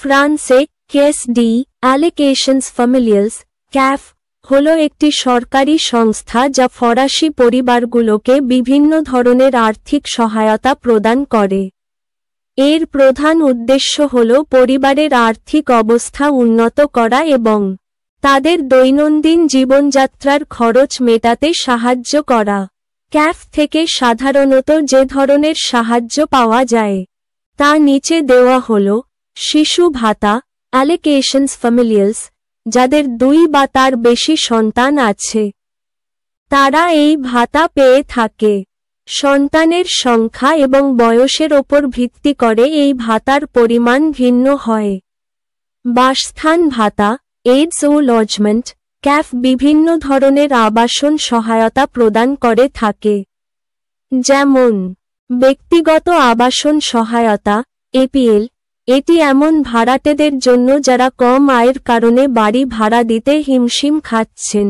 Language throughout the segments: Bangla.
ফ্রান্সে কেএসডি অ্যালোকেশনস ফ্যামিলিয়ালস ক্যাফ হলো একটি সরকারি সংস্থা যা ফরাসি পরিবারগুলোকে বিভিন্ন ধরনের আর্থিক সহায়তা প্রদান করে। এর প্রধান উদ্দেশ্য হল পরিবারের আর্থিক অবস্থা উন্নত করা এবং তাদের দৈনন্দিন জীবনযাত্রার খরচ মেটাতে সাহায্য করা। ক্যাফ থেকে সাধারণত যে ধরনের সাহায্য পাওয়া যায় তা নিচে দেওয়া হল: শিশু ভাতা অ্যালোকেশনস ফ্যামিলিয়ালস, যাদের 2 বা তার বেশি সন্তান আছে তারা এই ভাতা পেয়ে থাকে। সন্তানের সংখ্যা এবং বয়সের ওপর ভিত্তি করে এই ভাতার পরিমাণ ভিন্ন হয়। বাসস্থান ভাতা এইডস ও লজমেন্ট ক্যাফ বিভিন্ন ধরনের আবাসন সহায়তা প্রদান করে থাকে, যেমন ব্যক্তিগত আবাসন সহায়তা এপিএল, এটি এমন ভাড়াটেদের জন্য যারা কম আয়ের কারণে বাড়ি ভাড়া দিতে হিমশিম খাচ্ছেন।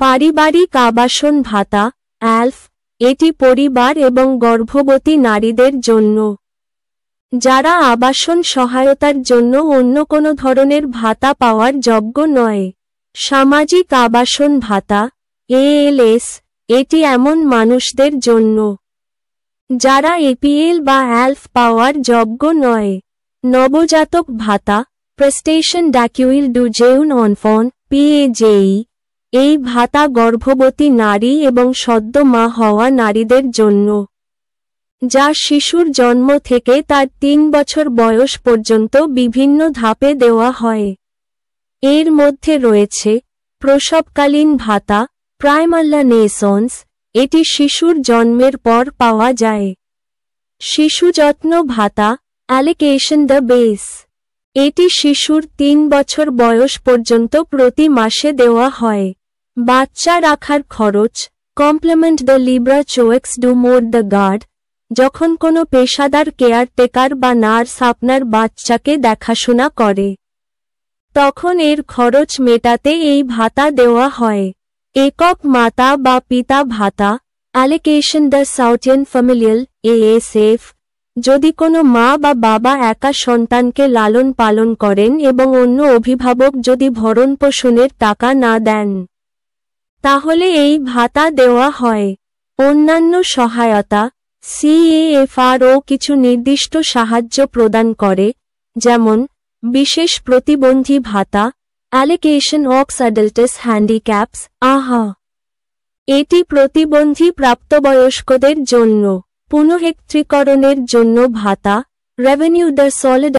পারিবারিক আবাসন ভাতা অ্যালফ, এটি পরিবার এবং গর্ভবতী নারীদের জন্য যারা আবাসন সহায়তার জন্য অন্য কোনো ধরনের ভাতা পাওয়ার যোগ্য নয়। সামাজিক আবাসন ভাতা এএলএস, এটি এমন মানুষদের জন্য যারা এপিএল বা অ্যালফ পাওয়ার যোগ্য নয়। নবজাতক ভাতা প্রেস্টেশন ডাকুইল ডু জেউন অনফন পিএজেই, এই ভাতা গর্ভবতী নারী এবং সদ্য মা হওয়া নারীদের জন্য, যা শিশুর জন্ম থেকে তার 3 বছর বয়স পর্যন্ত বিভিন্ন ধাপে দেওয়া হয়। এর মধ্যে রয়েছে প্রসবকালীন ভাতা প্রাইমাল্লা নেসন্স, এটি শিশুর জন্মের পর পাওয়া যায়। শিশু যত্ন ভাতা অ্যালোকেশন দ্য বেস, এটি শিশুর 3 বছর বয়স পর্যন্ত প্রতি মাসে দেওয়া হয়। বাচ্চা রাখার খরচ কমপ্লিমেন্ট দ্য লিব্রা চোয়েক্স ডু মোর দ্য গার্ড, যখন কোনো পেশাদার কেয়ারটেকার বা নার্স আপনার বাচ্চাকে দেখাশোনা করে তখন এর খরচ মেটাতে এই ভাতা দেওয়া হয়। একক মাতা বা পিতা ভাতা অ্যালোকেশন দ্য সাউথিয়ান ফ্যামিলিয়াল এএসএফ, যদি কোনো মা বা বাবা একা সন্তানকে লালন পালন করেন এবং অন্য অভিভাবক যদি ভরণপোষণের টাকা না দেন তাহলে এই ভাতা দেওয়া হয়। অন্যান্য সহায়তা সিএএফআরও কিছু নির্দিষ্ট সাহায্য প্রদান করে, যেমন বিশেষ প্রতিবন্ধী ভাতা অ্যালোকেশন অক্স অ্যাডাল্টাস হ্যান্ডিক্যাপস আহা, এটি প্রতিবন্ধী প্রাপ্তবয়স্কদের জন্য। পুনঃএকত্রীকরণের জন্য ভাতা রেভিনিউ দ্য সলিড